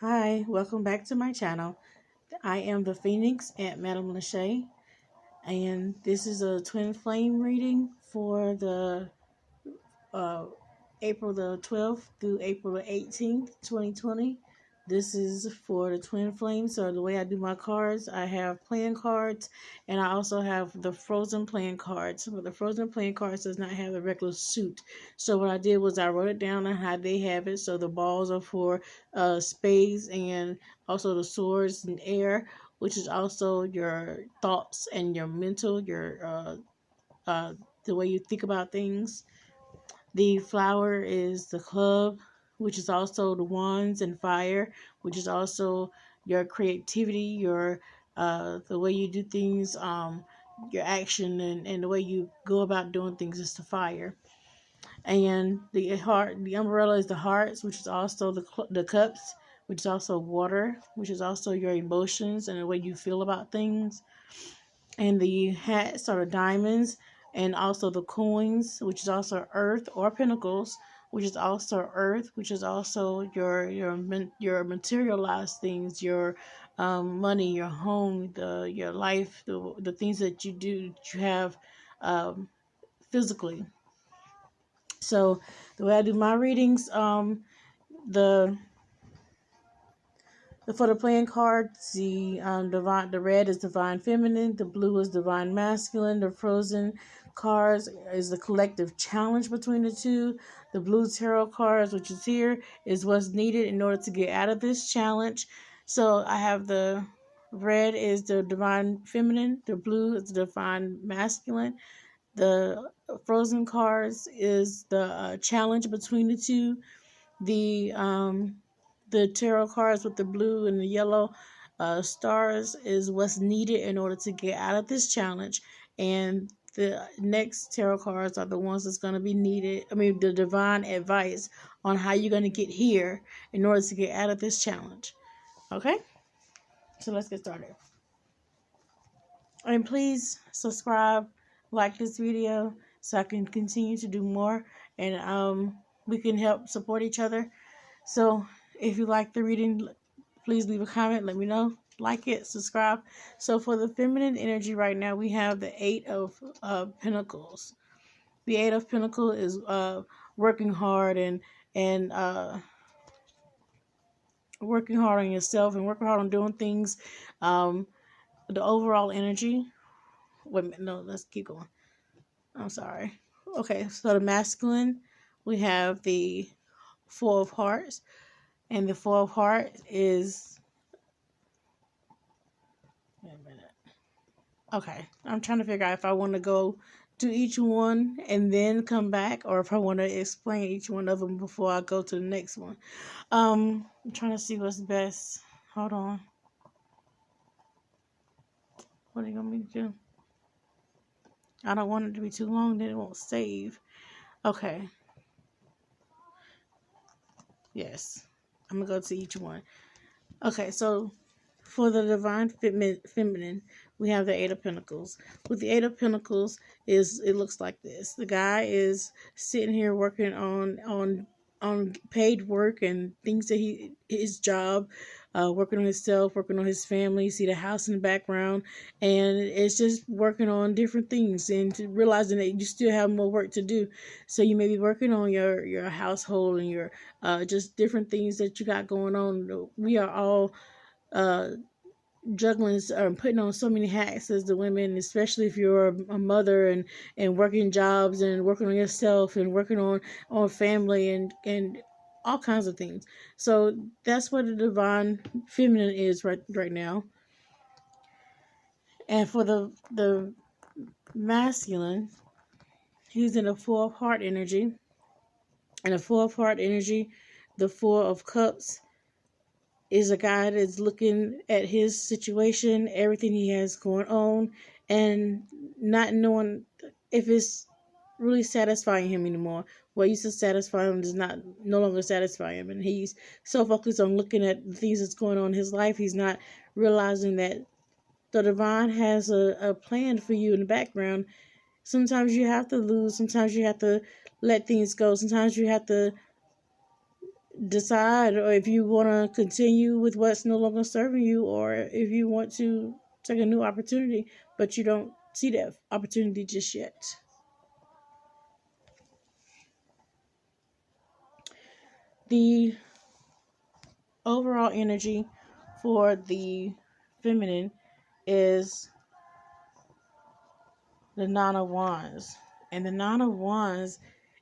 Hi, welcome back to my channel. I am the Phoenix at Madame Lachey, and this is a twin flame reading for the uh, April the 12th through April the 18th, 2020. This is for the twin flames. So the way I do my cards, I have playing cards, and I also have the frozen playing cards. But the frozen playing cards does not have the regular suit. So what I did was I wrote it down on how they have it. So the balls are for spades, and also the swords and air, which is also your thoughts and your mental, your uh, the way you think about things. The flower is the club, which is also the wands, and fire, which is also your creativity, your the way you do things, your action, and the way you go about doing things is the fire. And the umbrella is the hearts, which is also the cups, which is also water, which is also your emotions and the way you feel about things. And the hats are the diamonds, and also the coins, which is also earth, or pinnacles, which is also earth, which is also your materialized things, your money, your home, your life, the things that you do, that you have physically. So the way I do my readings, the for the playing cards, the red is divine feminine, the blue is divine masculine, the frozen cards is the collective challenge between the two. The blue tarot cards, which is here, is what's needed in order to get out of this challenge. So I have the red is the divine feminine, the blue is the divine masculine. The frozen cards is the challenge between the two. The tarot cards with the blue and the yellow stars is what's needed in order to get out of this challenge. And the next tarot cards are the ones that's going to be needed. I mean, the divine advice on how you're going to get here in order to get out of this challenge. Okay, so let's get started. And please subscribe, like this video, so I can continue to do more, and we can help support each other. So if you like the reading, please leave a comment. Let me know. Like it, subscribe. So for the feminine energy right now, we have the Eight of Pentacles. The Eight of Pentacles is working hard and working hard on yourself and working hard on doing things. Um, the overall energy. Wait a minute, no, let's keep going. I'm sorry. Okay, so the masculine, we have the Four of Hearts, and the Four of Hearts is. Wait a minute. Okay, I'm trying to figure out if I want to go to each one and then come back, or if I want to explain each one of them before I go to the next one. I'm trying to see what's best. Hold on. What are you going me to do? I don't want it to be too long, then it won't save. Okay. Yes. I'm going to go to each one. Okay, so for the divine feminine, we have the Eight of Pentacles. With the Eight of Pentacles, it looks like this. The guy is sitting here working on paid work and things that his job, working on himself, working on his family. You see the house in the background, and it's just working on different things and realizing that you still have more work to do. So you may be working on your household and your just different things that you got going on. We are all uh, juggling putting on so many hats as the women, especially if you're a mother and working jobs and working on yourself and working on family and all kinds of things. So that's what the divine feminine is right now. And for the masculine, he's in a Four of Heart energy. And a Four of Heart energy, the Four of Cups is a guy that's looking at his situation, everything he has going on, and not knowing if it's really satisfying him anymore. What used to satisfy him does not no longer satisfy him, and he's so focused on looking at the things that's going on in his life, he's not realizing that the divine has a plan for you in the background. Sometimes you have to lose. Sometimes you have to let things go. Sometimes you have to decide, or if you want to continue with what's no longer serving you, or if you want to take a new opportunity, but you don't see that opportunity just yet. The overall energy for the feminine is the Nine of Wands. And the Nine of Wands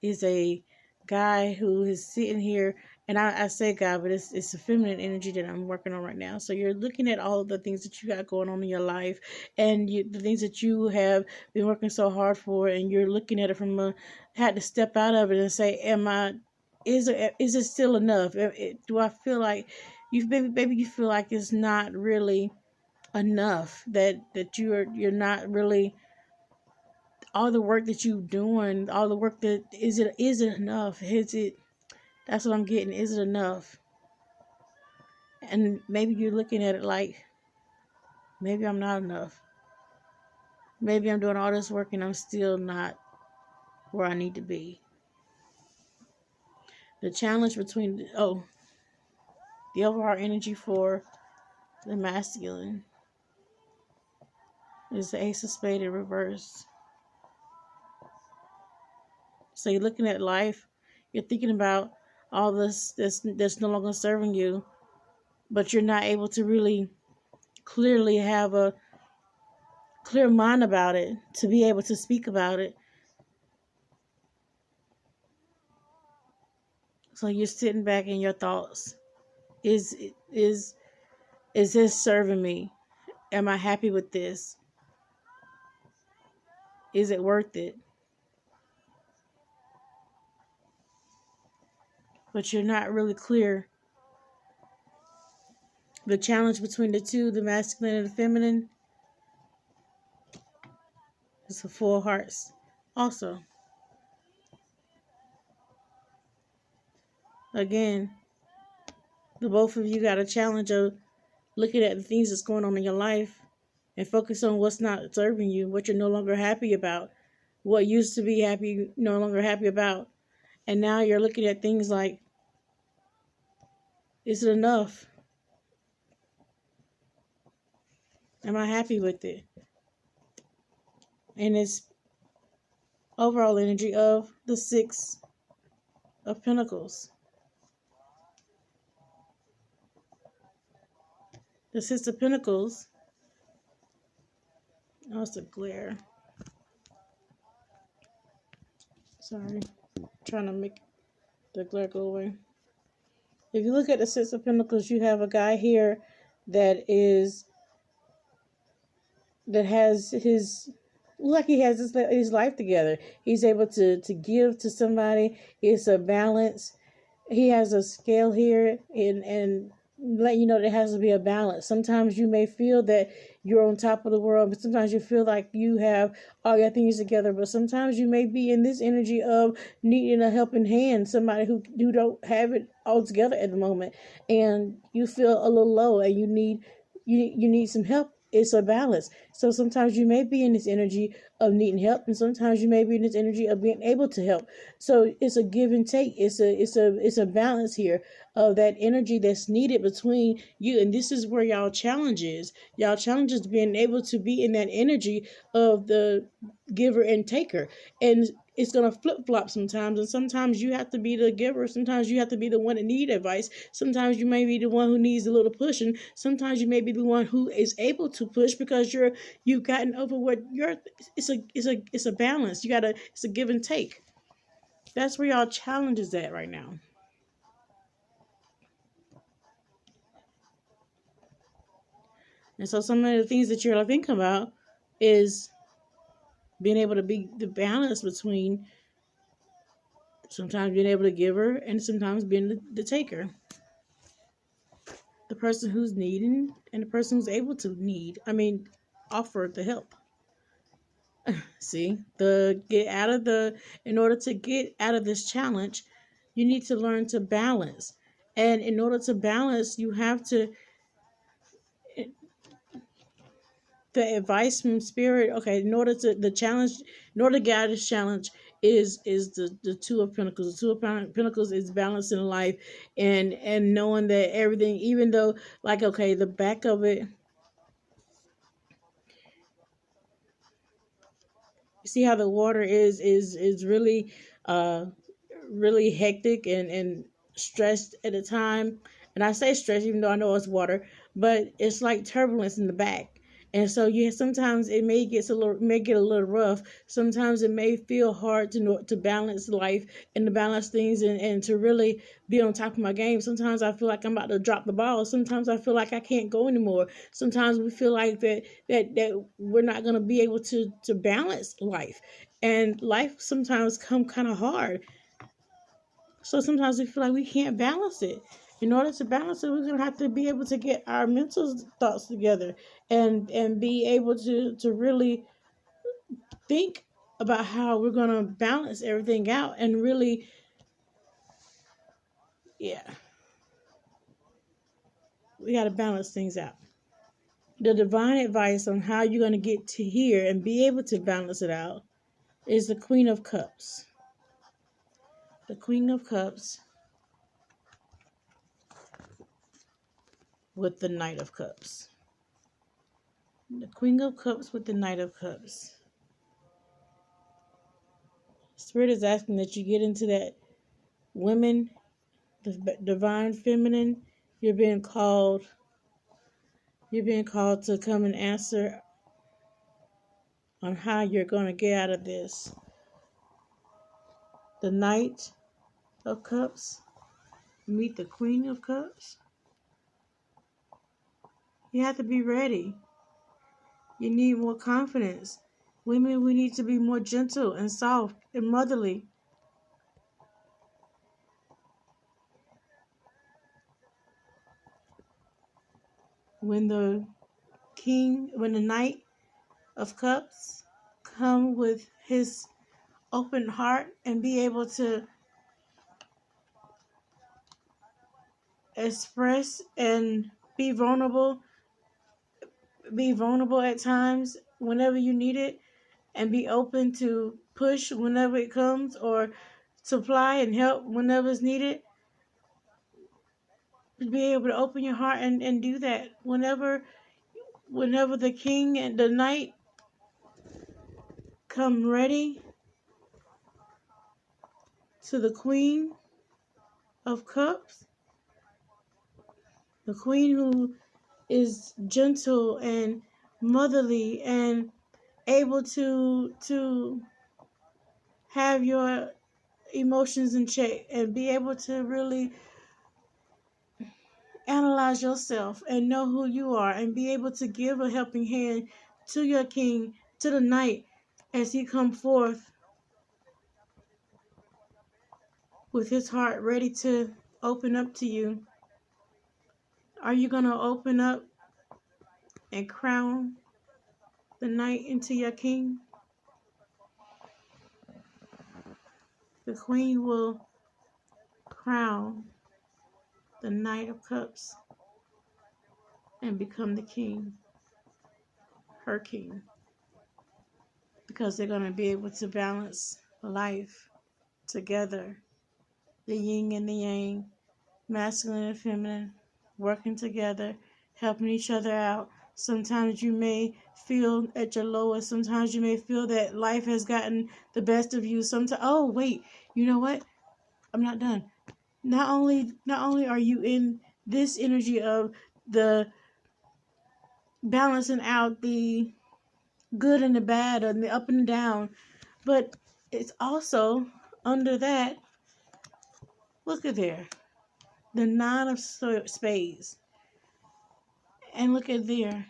is a guy who is sitting here, and I say guy, but it's the feminine energy that I'm working on right now. So you're looking at all of the things that you got going on in your life, and the things that you have been working so hard for, and you're looking at it from had to step out of it and say, is it still enough? Do I feel like maybe you feel like it's not really enough, that you're not really, all the work that you're doing, all the work that is it enough? Is it, that's what I'm getting. Is it enough? And maybe you're looking at it like, maybe I'm not enough. Maybe I'm doing all this work and I'm still not where I need to be. The challenge between the overall energy for the masculine is the Ace of Spades in reverse. So you're looking at life, you're thinking about all this that's no longer serving you, but you're not able to really clearly have a clear mind about it, to be able to speak about it. So you're sitting back in your thoughts. Is this serving me? Am I happy with this? Is it worth it? But you're not really clear. The challenge between the two, the masculine and the feminine, is the Four of Hearts also. Again, the both of you got a challenge of looking at the things that's going on in your life and focus on what's not serving you, what you're no longer happy about, what used to be happy, no longer happy about. And now you're looking at things like, is it enough? Am I happy with it? And it's overall energy of the Six of Pentacles. The Six of Pentacles. Oh, it's a glare. Sorry. Trying to make the glare go away. If you look at the Six of Pentacles, you have a guy here that has his, like he has his life together. He's able to give to somebody. It's a balance. He has a scale here, and let you know there has to be a balance. Sometimes you may feel that you're on top of the world, but sometimes you feel like you have all your things together. But sometimes you may be in this energy of needing a helping hand, somebody who don't have it all together at the moment, and you feel a little low, and you need some help. It's a balance. So sometimes you may be in this energy of needing help, and sometimes you may be in this energy of being able to help. So it's a give and take. It's a balance here of that energy that's needed between you. And this is where y'all challenge is. Y'all challenge is being able to be in that energy of the giver and taker. And it's going to flip-flop sometimes, and sometimes you have to be the giver, sometimes you have to be the one that needs advice, sometimes you may be the one who needs a little pushing, sometimes you may be the one who is able to push because you've gotten over what it's a balance. It's a give and take. That's where y'all challenge is at right now. And so some of the things that you're thinking about is being able to be the balance between sometimes being able to give her and sometimes being the taker. The person who's needing and the person who's able to offer the help. See, in order to get out of this challenge, you need to learn to balance. And in order to balance, you have to, the advice from spirit, okay, in order to get out of this challenge is the Two of Pentacles. The Two of Pentacles is balancing life, and knowing that everything, even though, like, okay, the back of it, you see how the water is really really hectic and stressed at a time. And I say stressed even though I know it's water, but it's like turbulence in the back. And so yeah, sometimes it may get a little rough. Sometimes it may feel hard to balance life and to balance things, and to really be on top of my game. Sometimes I feel like I'm about to drop the ball. Sometimes I feel like I can't go anymore. Sometimes we feel like that we're not gonna be able to balance life. And life sometimes come kind of hard, so sometimes we feel like we can't balance it. In order to balance it, we're gonna have to be able to get our mental thoughts together, and be able to really think about how we're gonna balance everything out, and really, yeah, we gotta balance things out. The divine advice on how you're gonna get to here and be able to balance it out is the Queen of Cups. The Queen of Cups with the Knight of Cups. The Queen of Cups with the Knight of Cups. Spirit is asking that you get into that women, the divine feminine. You're being called. You're being called to come and answer on how you're going to get out of this. The Knight of Cups meet the Queen of Cups. You have to be ready. You need more confidence. Women, we need to be more gentle and soft and motherly. When the Knight of Cups come with his open heart and be able to express and be vulnerable at times whenever you need it, and be open to push whenever it comes, or supply and help whenever it's needed. Be able to open your heart and do that whenever the king and the knight come ready to the Queen of Cups. The queen who is gentle and motherly and able to have your emotions in check, and be able to really analyze yourself and know who you are, and be able to give a helping hand to your king, to the knight, as he come forth with his heart ready to open up to you. Are you going to open up and crown the knight into your king? The queen will crown the Knight of Cups and become the king, her king, because they're going to be able to balance life together, the yin and the yang, masculine and feminine, working together, helping each other out. Sometimes you may feel at your lowest. Sometimes you may feel that life has gotten the best of you. Sometimes, oh wait, you know what? I'm not done. Not only are you in this energy of the balancing out the good and the bad, and the up and the down, but it's also under that. Look at there, the Nine of Spades, and look at there,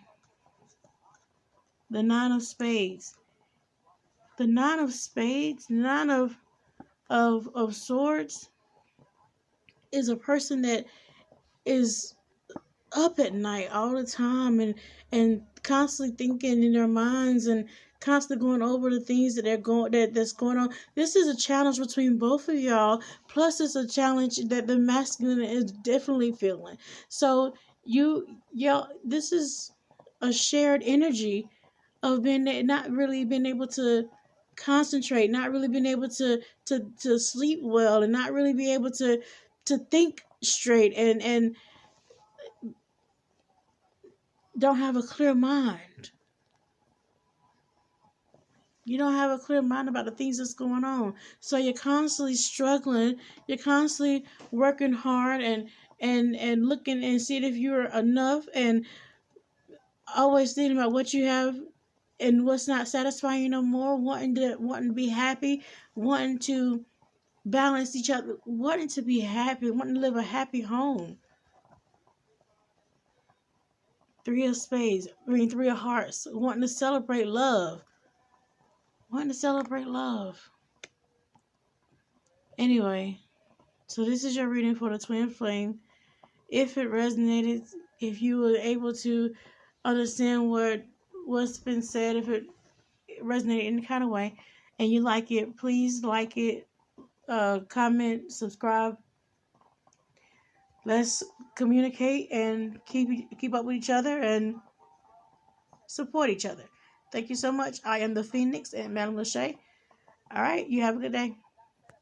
the Nine of Spades. The Nine of Spades, Nine of Swords, is a person that is up at night all the time, and constantly thinking in their minds, and constantly going over the things that's going on. This is a challenge between both of y'all. Plus, it's a challenge that the masculine is definitely feeling. So y'all, this is a shared energy of not really being able to concentrate, not really being able to sleep well, and not really be able to think straight, and don't have a clear mind. You don't have a clear mind about the things that's going on. So you're constantly struggling. You're constantly working hard and looking and seeing if you're enough, and always thinking about what you have and what's not satisfying you no more, wanting to be happy, wanting to balance each other, wanting to be happy, wanting to live a happy home. Three of spades, three of hearts, wanting to celebrate love. Wanting to celebrate love. Anyway, so this is your reading for the twin flame. If it resonated, if you were able to understand what's been said, if it resonated in any kind of way, and you like it, please like it, comment, subscribe. Let's communicate and keep up with each other and support each other. Thank you so much. I am the Phoenix and Madame Lachey. All right, you have a good day.